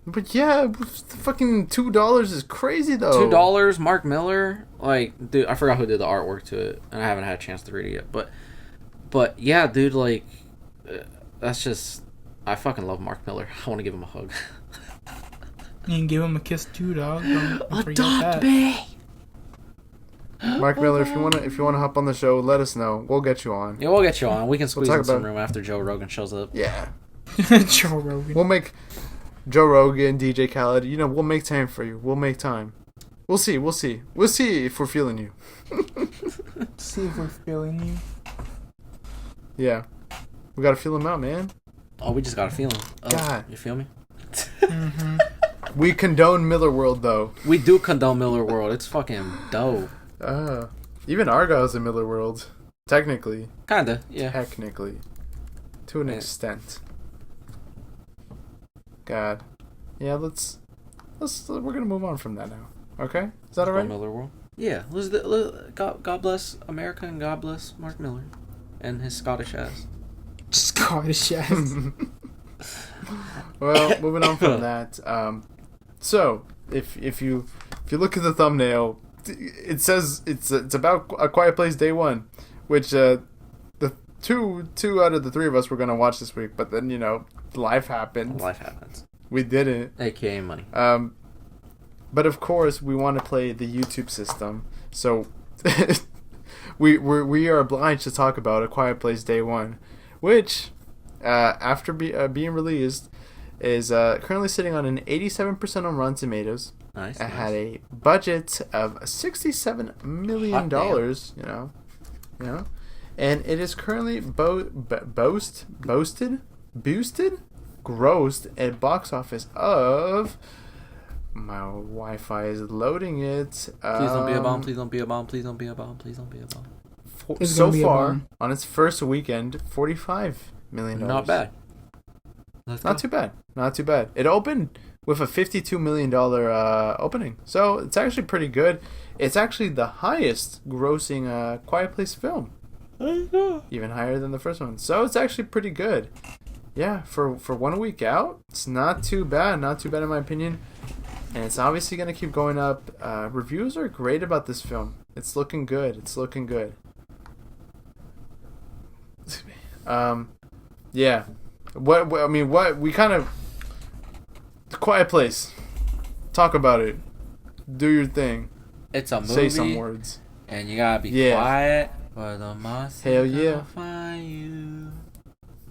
But yeah, fucking $2 is crazy though. $2, Mark Miller, like, dude, I forgot who did the artwork to it, and I haven't had a chance to read it yet. But yeah, dude, like, that's just, I fucking love Mark Miller. I want to give him a hug. You can give him a kiss too, dog. Don't forget Adopt that. me. Mark Miller, if you wanna hop on the show, let us know. We'll get you on. Yeah, we'll get you on. We can squeeze in some room after Joe Rogan shows up. Yeah. Joe Rogan. We'll make Joe Rogan, DJ Khaled. We'll make time for you. We'll make time. We'll see. We'll see if we're feeling you. See if we're feeling you. Yeah. We gotta feel him out, man. Oh, we just gotta feel him. Oh, God. You feel me? Mm-hmm. We condone Miller World, though. We do condone Miller World. It's fucking dope. Even Argyle's in Miller World. Technically. Kinda, yeah. Technically. To an extent. God. Yeah, let's we're gonna move on from that now. Okay? Is that alright? Miller World? Yeah. God bless America and God bless Mark Miller and his Scottish ass. Scottish ass. Well, moving on from that. So if you look at the thumbnail, it says it's about A Quiet Place Day 1, which the two out of the three of us were gonna watch this week, but then life happened. Life happens. We didn't. AKA money. But of course we want to play the YouTube system. So we are obliged to talk about A Quiet Place Day One, which after being released is currently sitting on an 87% on Rotten Tomatoes. Nice. It had a budget of $67 million. You know, and it is currently boosted, grossed a box office of. My Wi-Fi is loading it. Please don't be a bomb. Please don't be a bomb. Please don't be a bomb. Please don't be a bomb. So far, on its first weekend, $45 million. Not bad. Not too bad. Not too bad. It opened with a $52 million opening. So it's actually pretty good. It's actually the highest grossing Quiet Place film. Even higher than the first one. So it's actually pretty good. Yeah, for 1 week out, it's not too bad. Not too bad in my opinion. And it's obviously going to keep going up. Reviews are great about this film. It's looking good. It's looking good. Yeah. What we kind of... Quiet Place. Talk about it. Do your thing. It's a movie. Say some words. And you gotta be quiet, or the monster Hell yeah. find you.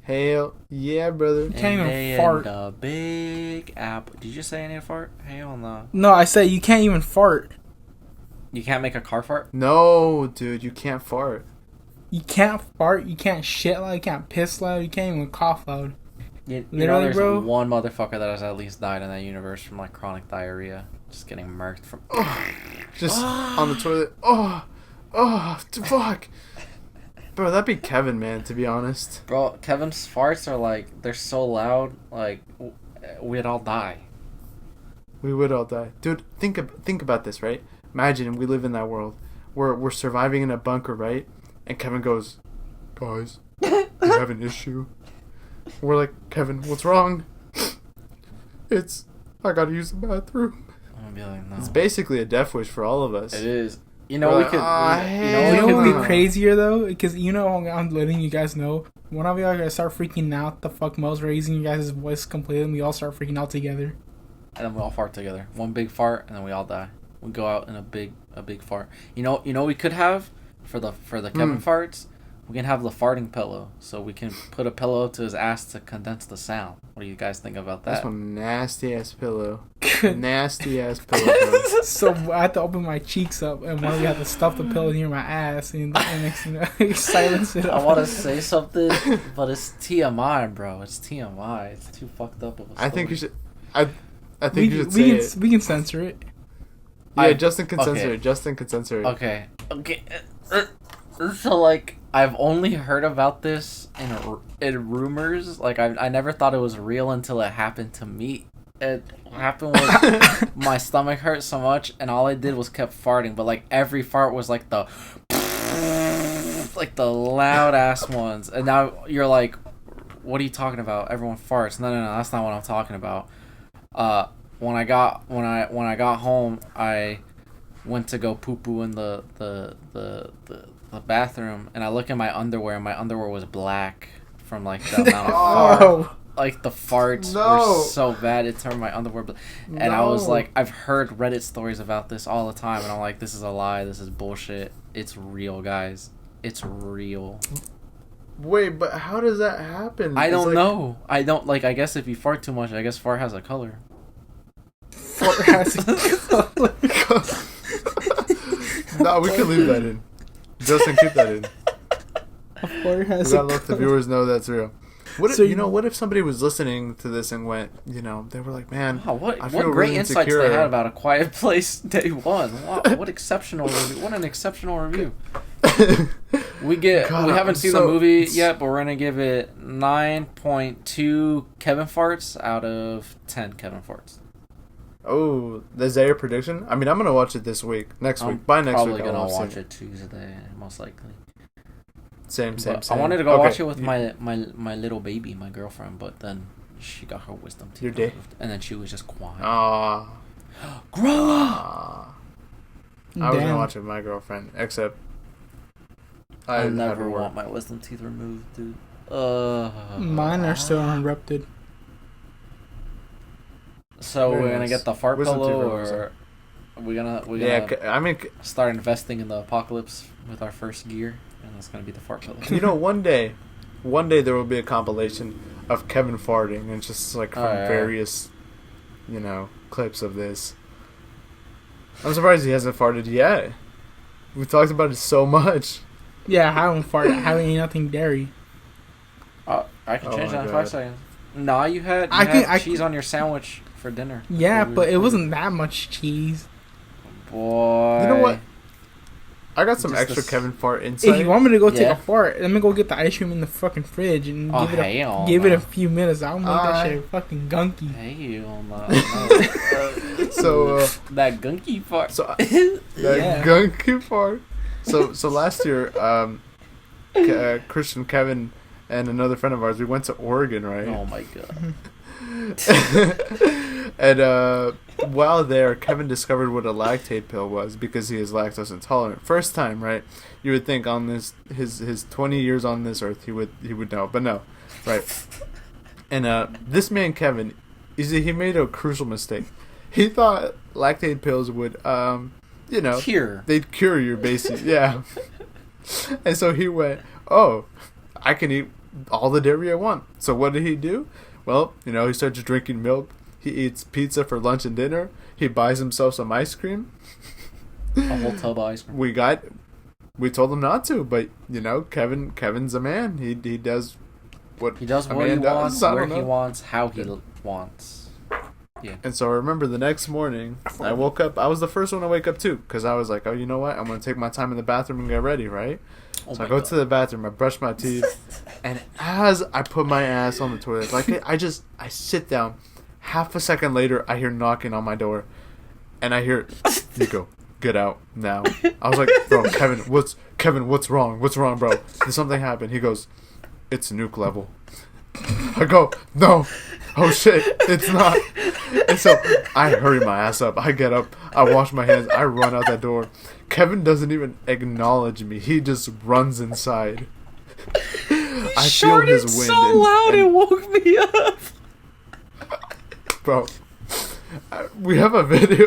Hell yeah, brother. You can't even fart. The big apple. Did you just say I need a fart? Hell no. No, I said you can't even fart. You can't make a car fart? No, dude, you can't fart. You can't fart. You can't shit loud. You can't piss loud. You can't even cough loud. Literally, there's one motherfucker that has at least died in that universe from like chronic diarrhea, just getting murked from. Just on the toilet. Fuck. Bro, that'd be Kevin, man, to be honest. Bro, Kevin's farts are like, they're so loud, like, we'd all die. We would all die. Dude, think about this, right? Imagine we live in that world. We're surviving in a bunker, right? And Kevin goes, guys, we have an issue. We're like, Kevin, what's wrong? I gotta use the bathroom. I'm gonna be like, no. It's basically a death wish for all of us. It is. You know, we could. You know what would be crazier though? Because I'm letting you guys know. One of you are gonna start freaking out. The fuck Mo's raising you guys' voice completely, and we all start freaking out together. And then we all fart together. One big fart, and then we all die. We go out in a big fart. You know we could have for the Kevin farts. We can have the farting pillow, so we can put a pillow to his ass to condense the sound. What do you guys think about that? That's one nasty ass pillow. Nasty ass pillow. Bro. So I had to open my cheeks up, and one of you had to stuff the pillow near my ass, and next, silence it. I want to say something, but it's TMI, bro. It's TMI. It's too fucked up of a story. I think you should. I think you should say it. We can censor it. Yeah, Justin can censor it. Justin can censor it. Okay. So like, I've only heard about this in rumors. Like, I never thought it was real until it happened to me. It happened when my stomach hurt so much, and all I did was kept farting. But like, every fart was like the loud ass ones. And now you're like, what are you talking about? Everyone farts. No, that's not what I'm talking about. When I got home, I went to go poo poo in the bathroom, and I look at my underwear, and my underwear was black from like the amount of fart. Like, the farts were so bad it turned my underwear black. And I was like, I've heard Reddit stories about this all the time, and I'm like, this is a lie, this is bullshit. It's real, guys. It's real. Wait, but how does that happen? I don't know. I don't, like, I guess if you fart too much, I guess fart has a color. Fart has a color. No, we can leave that in. Justin, keep that in. A fart has a color. Let the viewers know that's real. What if, what if somebody was listening to this and went, they were like, man, what I feel great really insights insecure. they had about A Quiet Place Day One. Wow, what exceptional review. What an exceptional review. We haven't seen the movie yet, but we're going to give it 9.2 Kevin farts out of 10 Kevin farts. Oh, is that your prediction? I mean, I'm going to watch it this week. Next week. By next week, I'm probably going to watch it Tuesday, most likely. Same. I wanted to go watch it with my little baby, my girlfriend, but then she got her wisdom teeth removed, and then she was just quiet. Grow up! I was gonna watch it with my girlfriend, except I never want my wisdom teeth removed, dude. Mine are still unerupted. So we're gonna get the fart pillow, or We're gonna I mean, start investing in the apocalypse with our first gear, and that's gonna be the fart pillow. you know, one day there will be a compilation of Kevin farting, and just like from various, you know, clips of this. I'm surprised he hasn't farted yet. We talked about it so much. Yeah, I haven't farted. I haven't eaten nothing dairy. I can change that in 5 seconds. Nah, you had cheese on your sandwich for dinner. Yeah, but it wasn't that much cheese. Boy. You know what? I got some extra Kevin fart inside. If you want me to go take a fart, let me go get the ice cream in the fucking fridge and give it a few minutes. I'll make that shit fucking gunky. Hell no. So that gunky fart. So gunky fart. So last year, Christian, Kevin, and another friend of ours, we went to Oregon, right? Oh my god. And while there, Kevin discovered what a lactate pill was because he is lactose intolerant. First time, right? You would think on this his 20 years on this earth he would know, but no, right? And this man Kevin, he made a crucial mistake. He thought lactate pills would they'd cure you basically, yeah. And so he went, oh, I can eat all the dairy I want. So what did he do? Well, he starts drinking milk. He eats pizza for lunch and dinner. He buys himself some ice cream. A whole tub of ice cream. We told him not to, but Kevin's a man. He does what he wants, where he wants, how he wants. Yeah. And so I remember the next morning, I woke up. I was the first one to wake up too, because I was like, oh, you know what? I'm gonna take my time in the bathroom and get ready, right? So I go to the bathroom, I brush my teeth, and as I put my ass on the toilet, like I sit down. Half a second later, I hear knocking on my door, and I hear, Nico, get out now. I was like, bro, Kevin, what's wrong? What's wrong, bro? Did something happen? He goes, it's nuke level. I go, no. Oh shit, it's not. And so I hurry my ass up. I get up, I wash my hands, I run out that door. Kevin doesn't even acknowledge me. He just runs inside. I feel his wind so loud it woke me up. Bro, we have a video.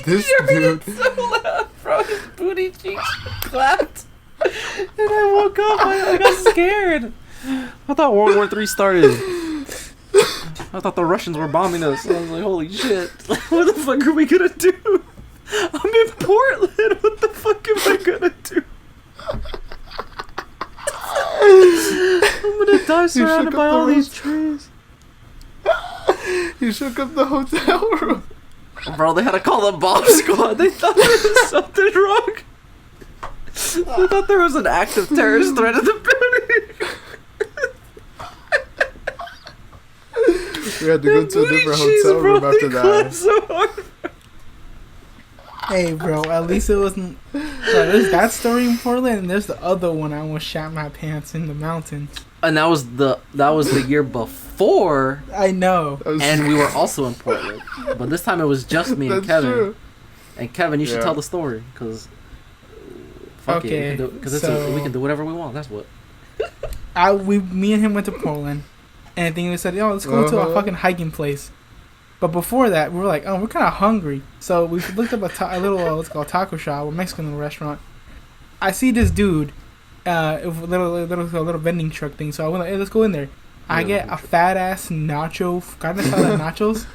This dude so loud, bro. His booty cheeks clapped, and I woke up. I got scared. I thought World War III started. I thought the Russians were bombing us. I was like, holy shit. What the fuck are we gonna do? I'm in Portland. What the fuck am I gonna do? I'm gonna die surrounded by all these trees. You shook up the hotel room. Bro, they had to call the bomb squad. They thought there was something wrong. They thought there was an active terrorist threat in the building. We had to go to a different hotel room after that. So hard. Hey, bro, at least it wasn't... there's that story in Portland, and there's the other one I almost shat my pants in the mountains. And that was the year before. I know. And we were also in Portland. But this time it was just me and Kevin. True. And Kevin, you should tell the story, because... Fuck it. Because we can do whatever we want, that's what. Me and him went to Portland, and then we said, yo, let's go to a fucking hiking place. But before that, we were like, oh, we're kind of hungry. So we looked up a little, what's called taco shop, a Mexican restaurant. I see this dude, with a little vending truck thing. So I went like, hey, let's go in there. I get a fat ass nacho, carne asada nachos.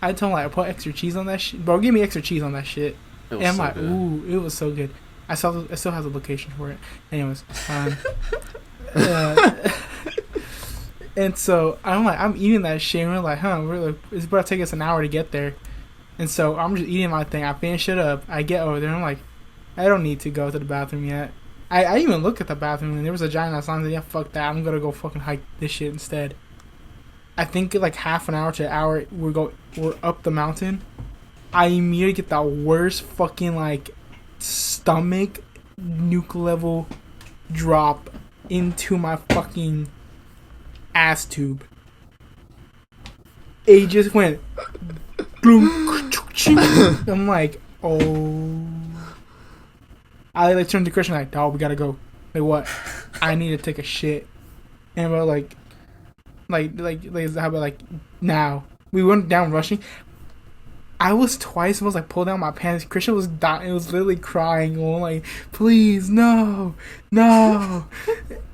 I told him, like, put extra cheese on that shit. Bro, give me extra cheese on that shit. And I'm like, ooh, it was so good. I still have the location for it. Anyways. And so I'm eating that shit, and we're like, it's about to take us an hour to get there. And so I'm just eating my thing. I finish it up. I get over there, and I'm like, I don't need to go to the bathroom yet. I even looked at the bathroom, and there was a giant ass line. Yeah, fuck that. I'm gonna go fucking hike this shit instead. I think like half an hour to an hour, we're up the mountain. I immediately get the worst fucking like stomach nuke level drop into my fucking ass tube. It just went. I'm like, oh. I like turned to Christian like, dog, we gotta go. Like what? I need to take a shit. And we're like, how about like now? We went down rushing. I was twice almost like pulled down my pants. Christian was dying. It was literally crying, going like, "Please, no, no!"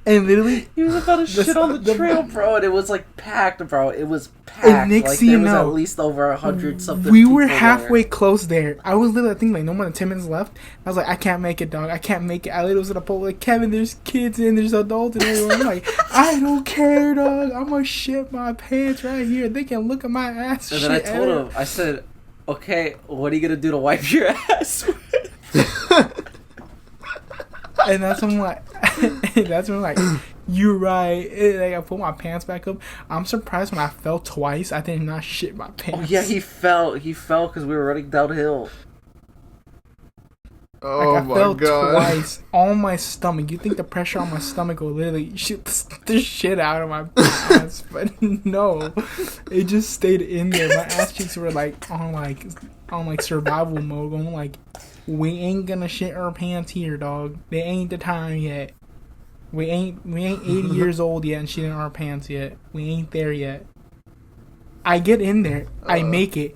And literally, he was about to shit on the trail, bro. And it was like packed, bro. It was packed. Like there was at least over 100 something. We were halfway close there. I was literally, I think, like no more than 10 minutes left. I was like, I can't make it, dog. I can't make it. I literally was at a pole like, Kevin, there's kids and there's adults and everyone. I'm like, I don't care, dog. I'm gonna shit my pants right here. They can look at my ass. And then I told him, I said, okay, what are you gonna do to wipe your ass with? And that's when I'm like, you're right. Like, I put my pants back up. I'm surprised when I fell twice, I did not shit my pants. Oh yeah, he fell because we were running downhill. Oh like, my I fell god! Twice on my stomach. You think the pressure on my stomach will literally shoot the shit out of my ass, but no, it just stayed in there. My ass cheeks were like on survival mode, going like, we ain't gonna shit our pants here, dog. They ain't the time yet. We ain't 80 years old yet and shitting our pants yet. We ain't there yet. I get in there. I make it.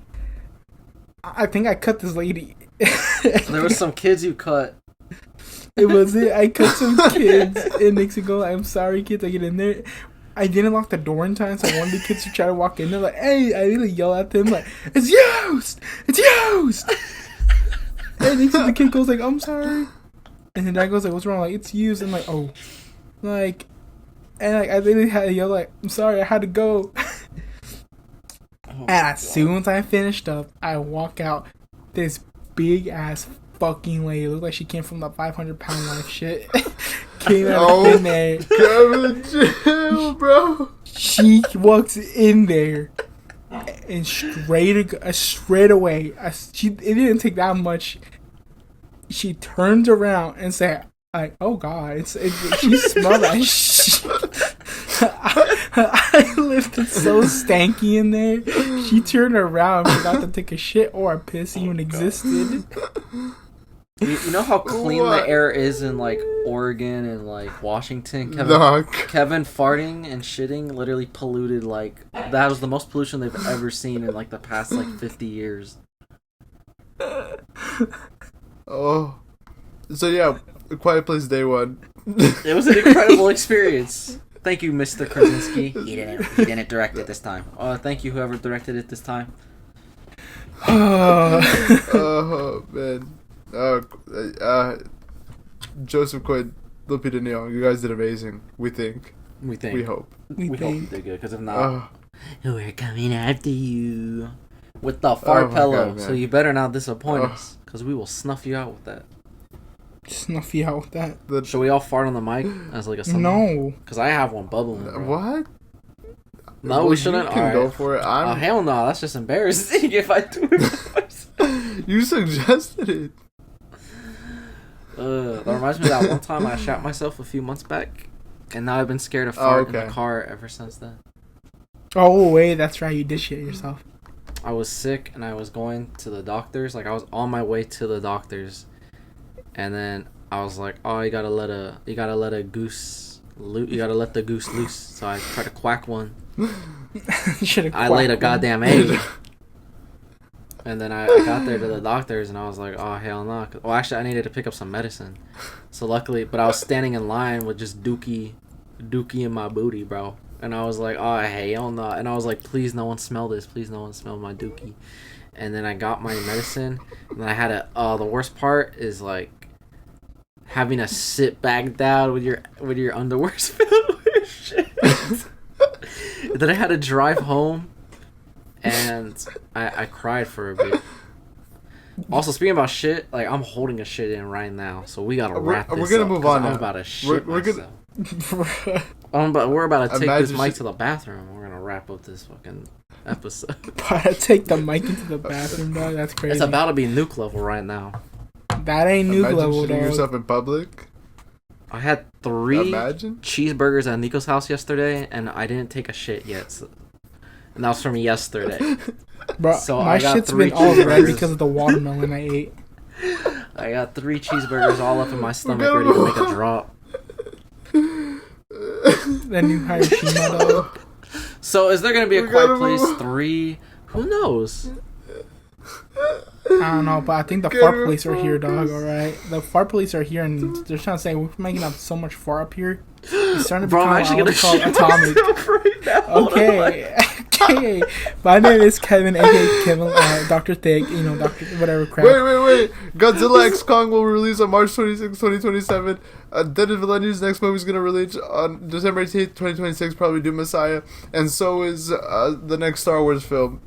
I think I cut this lady. There was some kids you cut. It was it. I cut some kids in Mexico. I'm sorry, kids. I get in there. I didn't lock the door in time, so one of the kids would try to walk in there like, hey, I really yell at them like, it's used! It's used! And then the kid goes like, I'm sorry. And then dad goes like, what's wrong? Like, it's used. I'm like, oh. Like, and like, I literally had to yell like, I'm sorry, I had to go. And as soon as I finished up, I walk out. This big ass fucking lady, looked like she came from the 500-pound life shit. Came out in there. Kevin, chill, bro. She walks in there and straight away. It didn't take that much. She turns around and said, like, oh god, she smelled that shit. I lifted so stanky in there. She turned around and forgot to take a shit or a piss even existed. You know how clean the air is in like Oregon and like Washington? Kevin farting and shitting literally polluted, like, that was the most pollution they've ever seen in like the past like 50 years. Oh. So yeah, Quiet Place Day 1. It was an incredible experience. Thank you, Mr. Krasinski. He didn't direct it this time. Thank you, whoever directed it this time. Oh man. Joseph Quinn, Lupita Nyong'o, you guys did amazing. We think. We hope. We hope you did good, because if not, we're coming after you with the fart pillow. God, so you better not disappoint us, because we will snuff you out with that. Snuff you out with that. Should we all fart on the mic as like a snuff? No, because I have one bubbling. Bro. What? No, well, we shouldn't. You can go for it. Oh hell no! That's just embarrassing if I do it. You suggested it. That reminds me of that one time I shot myself a few months back, and now I've been scared of fart in the car ever since then. Oh wait, that's right. You did shit yourself. I was sick and I was going to the doctors. Like I was on my way to the doctors, and then I was like, "Oh, you gotta let a goose loose. You gotta let the goose loose." So I tried to quack one. I laid a goddamn egg. And then I got there to the doctors, and I was like, oh, hell no. Well, actually, I needed to pick up some medicine. So luckily, but I was standing in line with just dookie in my booty, bro. And I was like, oh, hell no. And I was like, please, no one smell this. Please, no one smell my dookie. And then I got my medicine, and then I had the worst part is, like, having to sit back down with your underwear filled with shit. Then I had to drive home. And I cried for a bit. Also, speaking about shit, like, I'm holding a shit in right now, so we gotta wrap this up. We're gonna move on now. I'm about to shit myself. We're about to take this mic to the bathroom. We're gonna wrap up this fucking episode. Take the mic into the bathroom, dog. That's crazy. It's about to be nuke level right now. That ain't nuke level, dog. Yourself in public. I had 3 cheeseburgers at Nico's house yesterday, and I didn't take a shit yet. So. And that was from yesterday. Bro, so my shit's been all red because of the watermelon I ate. I got 3 cheeseburgers all up in my stomach ready to make a drop. Then you Hiroshima, though. So is there going to be a Quiet Place 3? Who knows? I don't know, but I think the fart police are here, dog. All right, the fart police are here, and they're trying to say we're making up so much fart up here. It's starting to become I'm actually gonna called atomic. right now. Okay, okay. My name is Kevin, aka Kevin, Dr. Thick. You know, Dr. Whatever crap. Wait. Godzilla X Kong will release on March 26, 2027. Dead of Millennium's next movie is going to release on December 18th, 2026, probably Doom Messiah. And so is the next Star Wars film.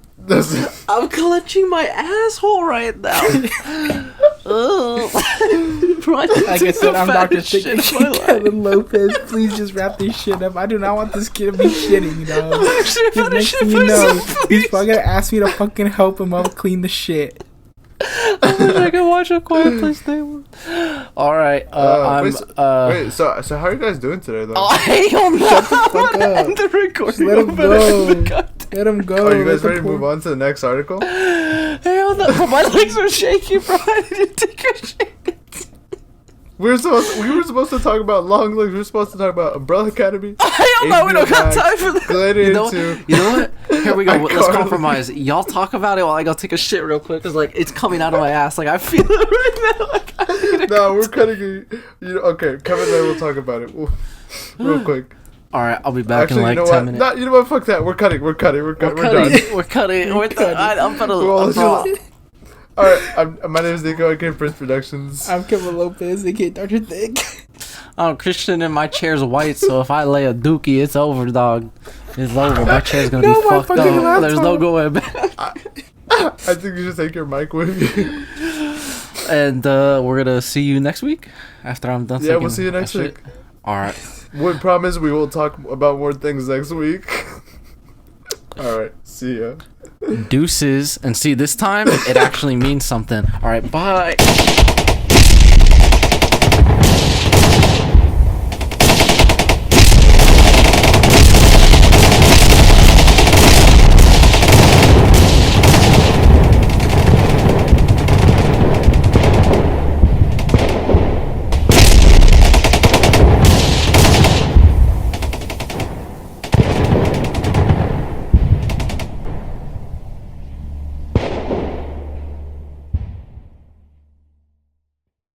I'm clutching my asshole right now. Like I said, I'm Dr. Thick, Kevin Lopez. Please just wrap this shit up. I do not want this kid to be shitting, you know. He's probably going to ask me to fucking help him out clean the shit. I wish I could watch A Quiet Place Day 1. Alright, wait, so how are you guys doing today, though? Oh, hell no! Shut the fuck up. End the recording. Let him go. Let him go. Are you guys ready to move on to the next article? Hell no, my legs are shaking, bro. I need to take a shit. We were supposed to talk about long legs. We were supposed to talk about Umbrella Academy. Hell no, we don't got time for that. You know what? Here we go. Let's compromise. Y'all talk about it while I go take a shit real quick. Cause like it's coming out of my ass. Like I feel it right now. Like, no, we're cutting it. Okay, Kevin and I will talk about it real quick. All right, I'll be back in like 10 minutes. No, you know what? Fuck that. We're cutting. We're done. We're cutting. I'm gonna. All right, my name is Nico. I came Prince Productions. I'm Kevin Lopez. aka Dr. Thick. I'm Christian and my chair's white, so if I lay a dookie, it's over, dog. It's over. My chair's gonna be fucked up. Laptop. There's no going back. I think you should take your mic with you. And we're gonna see you next week after I'm done. Yeah, we'll see you next week. All right. We promise we will talk about more things next week. All right, see ya. Deuces. And see, this time it actually means something. All right, bye.